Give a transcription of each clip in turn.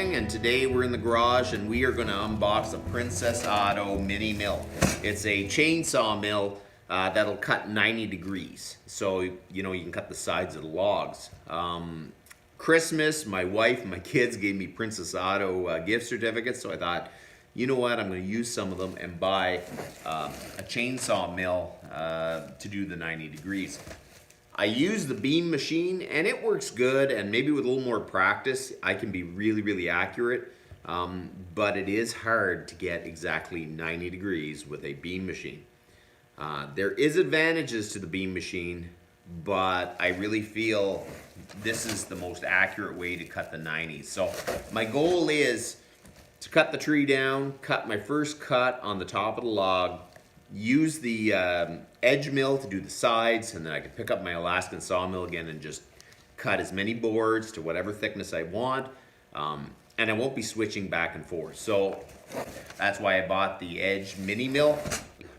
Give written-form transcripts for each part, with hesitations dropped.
spring, and today we're in the garage and we are going to unbox a Princess Auto mini mill. It's a chainsaw mill that'll cut 90 degrees. So, you know, you can cut the sides of the logs. Christmas, my wife and my kids gave me Princess Auto gift certificates, so I thought, you know what, I'm going to use some of them and buy a chainsaw mill to do the 90 degrees. I use the beam machine and it works good, and maybe with a little more practice I can be really accurate, but it is hard to get exactly 90 degrees with a beam machine. There is advantages to the beam machine, but I really feel this is the most accurate way to cut the 90s. So my goal is to cut the tree down, cut my first cut on the top of the log, use the edge mill to do the sides, and then I can pick up my Alaskan sawmill again and just cut as many boards to whatever thickness I want, and I won't be switching back and forth. So that's why I bought the Edge mini mill.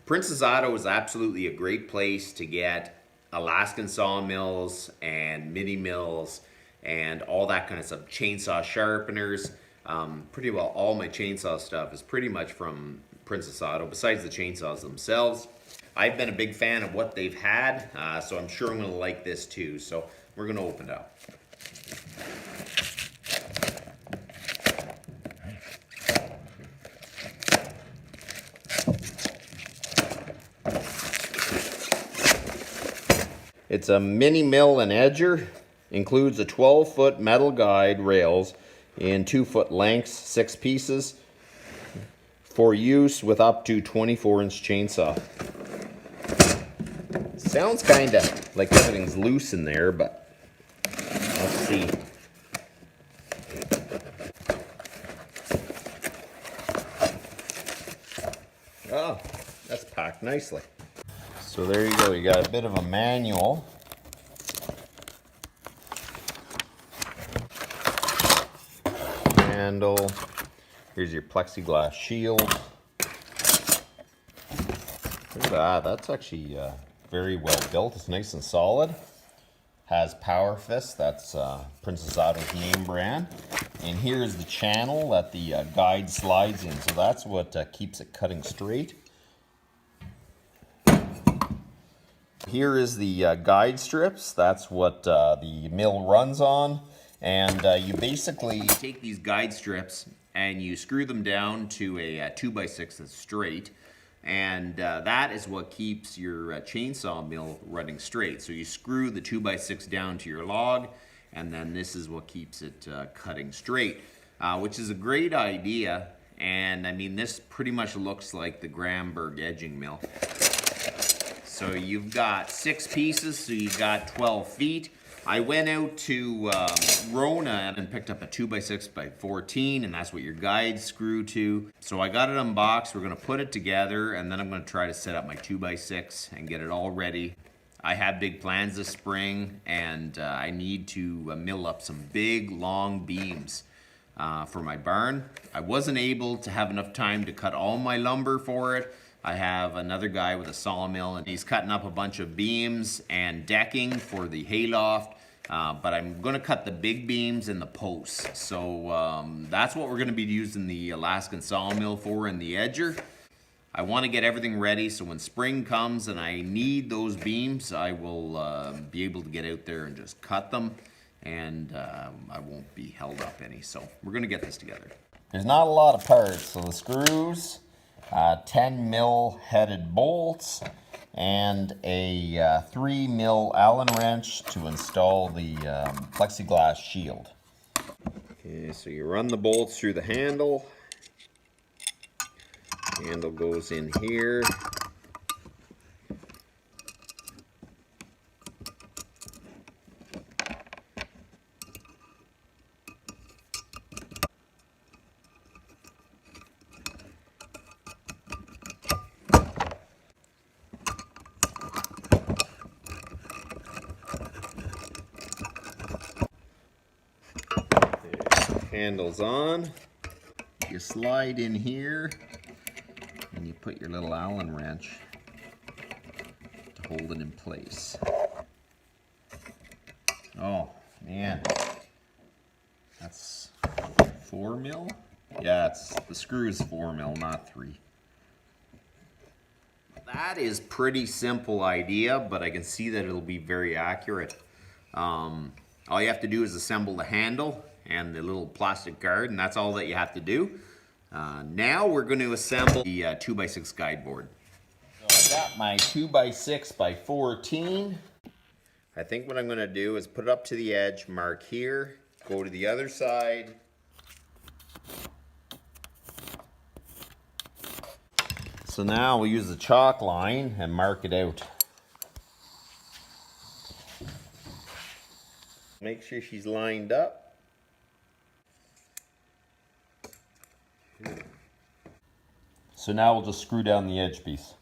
Princess Auto is absolutely a great place to get Alaskan sawmills and mini mills and all that kind of stuff. Chainsaw sharpeners. Pretty well all my chainsaw stuff is pretty much from Princess Auto, besides the chainsaws themselves. I've been a big fan of what they've had, so I'm sure I'm going to like this too. So we're going to open it up. It's a mini mill and edger. Includes a 12-foot metal guide rails in 2-foot lengths, 6 pieces, for use with up to 24-inch chainsaw. Sounds kind of like everything's loose in there, but let's see. Oh, that's packed nicely. So there you go, you got a bit of a manual. Handle. Here's your plexiglass shield. Look at that, that's actually very well built. It's nice and solid. Has power fist, that's Princess Auto's name brand. And here's the channel that the guide slides in, so that's what keeps it cutting straight. Here is the guide strips, that's what the mill runs on. And you basically take these guide strips and you screw them down to a 2x6 that's straight, and that is what keeps your chainsaw mill running straight. So you screw the 2x6 down to your log, and then this is what keeps it cutting straight, which is a great idea. And I mean, this pretty much looks like the Granberg edging mill. So you've got 6 pieces, so you've got 12 feet. I went out to Rona and picked up a 2x6x14, and that's what your guides screw to. So I got it unboxed. We're going to put it together, and then I'm going to try to set up my 2x6 and get it all ready. I have big plans this spring, and I need to mill up some big, long beams for my barn. I wasn't able to have enough time to cut all my lumber for it. I have another guy with a sawmill, and he's cutting up a bunch of beams and decking for the hayloft, but I'm going to cut the big beams and the posts. So that's what we're going to be using the Alaskan sawmill for, and the edger. I want to get everything ready so when spring comes and I need those beams, I will be able to get out there and just cut them, and I won't be held up any. So we're going to get this together. There's not a lot of parts, so the screws, 10 mil headed bolts, and a 3 mil Allen wrench to install the plexiglass shield. Okay, so you run the bolts through the handle. Handle goes in here. Handles on. You slide in here and you put your little Allen wrench to hold it in place. Oh man, that's 4 mil? Yeah, the screw is 4 mil, not 3. That is pretty simple idea, but I can see that it'll be very accurate. All you have to do is assemble the handle and the little plastic guard, and that's all that you have to do. Now we're going to assemble the 2x6 guide board. So I got my 2x6 by 14. I think what I'm going to do is put it up to the edge, mark here, go to the other side. So now we'll use the chalk line and mark it out. Make sure she's lined up. So now we'll just screw down the edge piece.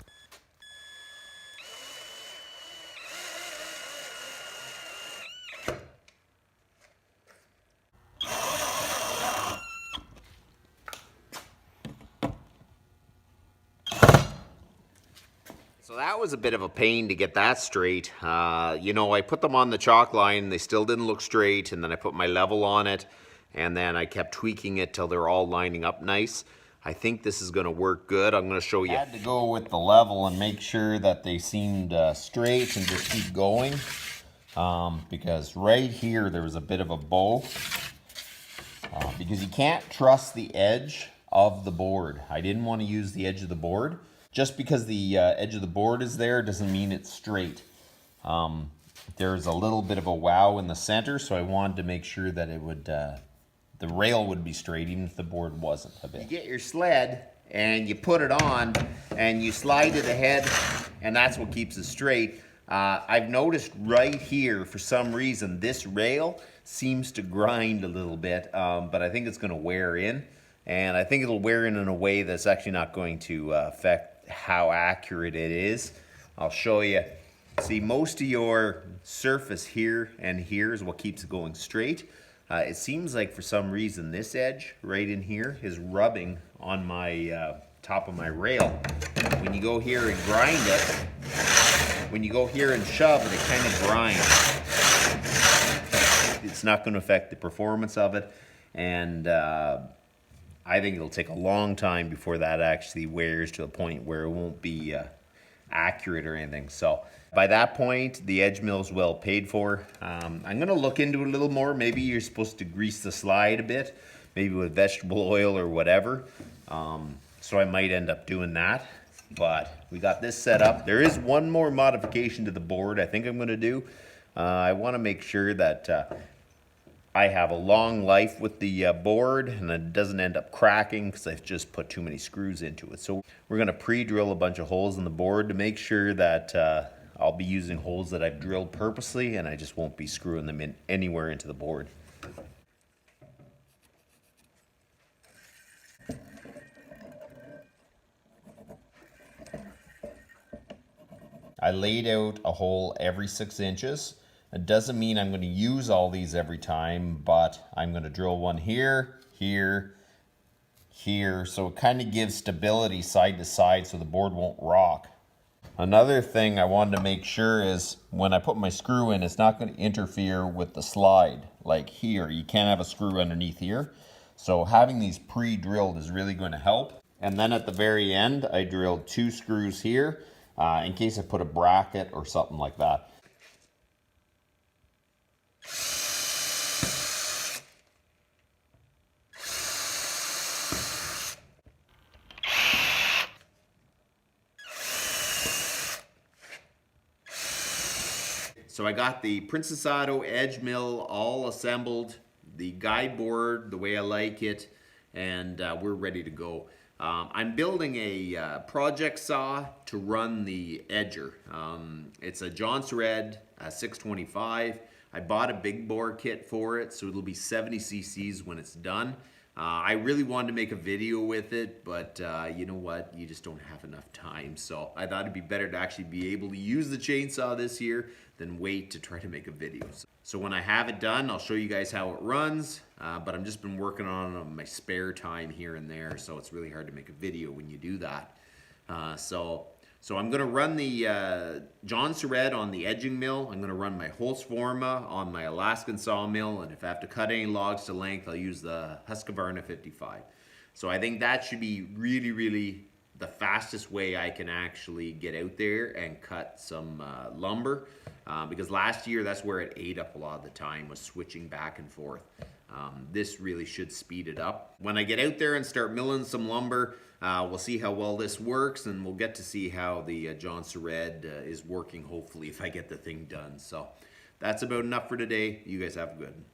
So that was a bit of a pain to get that straight. You know, I put them on the chalk line, they still didn't look straight, and then I put my level on it, and then I kept tweaking it till they're all lining up nice. I think this is gonna work good. I'm gonna show you. I had to go with the level and make sure that they seemed straight and just keep going. Because right here there was a bit of a bow. Because you can't trust the edge of the board. I didn't want to use the edge of the board. Just because the edge of the board is there doesn't mean it's straight. There's a little bit of a wow in the center, so I wanted to make sure that it would, the rail would be straight even if the board wasn't a bit. You get your sled and you put it on and you slide it ahead, and that's what keeps it straight. I've noticed right here, for some reason, this rail seems to grind a little bit, but I think it's going to wear in. And I think it'll wear in a way that's actually not going to affect how accurate it is. I'll show you. See, most of your surface here and here is what keeps it going straight. It seems like for some reason this edge right in here is rubbing on my top of my rail. When you go here and grind it, when you go here and shove it, it kind of grinds. It's not going to affect the performance of it, and I think it'll take a long time before that actually wears to a point where it won't be accurate or anything. So by that point, the edge mill's well paid for. I'm gonna look into it a little more. Maybe you're supposed to grease the slide a bit, maybe with vegetable oil or whatever. So I might end up doing that. But we got this set up. There is one more modification to the board I think I'm gonna do. I wanna make sure that I have a long life with the board and it doesn't end up cracking because I've just put too many screws into it. So we're going to pre-drill a bunch of holes in the board to make sure that I'll be using holes that I've drilled purposely, and I just won't be screwing them in anywhere into the board. I laid out a hole every 6 inches. It doesn't mean I'm going to use all these every time, but I'm going to drill one here, here, here, so it kind of gives stability side to side so the board won't rock. Another thing I wanted to make sure is when I put my screw in, it's not going to interfere with the slide. Like here, you can't have a screw underneath here. So having these pre-drilled is really going to help. And then at the very end, I drilled 2 screws here in case I put a bracket or something like that. So I got the Princess Auto edge mill all assembled, the guide board the way I like it, and we're ready to go. I'm building a project saw to run the edger. It's a Johnson Red 625. I bought a big bore kit for it, so it'll be 70 cc's when it's done. I really wanted to make a video with it, but you know what? You just don't have enough time. So I thought it'd be better to actually be able to use the chainsaw this year than wait to try to make a video. So when I have it done, I'll show you guys how it runs, but I've just been working on it on my spare time here and there, so it's really hard to make a video when you do that. So So I'm going to run the John Surratt on the edging mill. I'm going to run my Holzforma on my Alaskan sawmill. And if I have to cut any logs to length, I'll use the Husqvarna 55. So I think that should be really, really the fastest way I can actually get out there and cut some lumber. Because last year, that's where it ate up a lot of the time, was switching back and forth. This really should speed it up. When I get out there and start milling some lumber, we'll see how well this works, and we'll get to see how the John Surratt is working, hopefully, if I get the thing done. So that's about enough for today. You guys have a good one.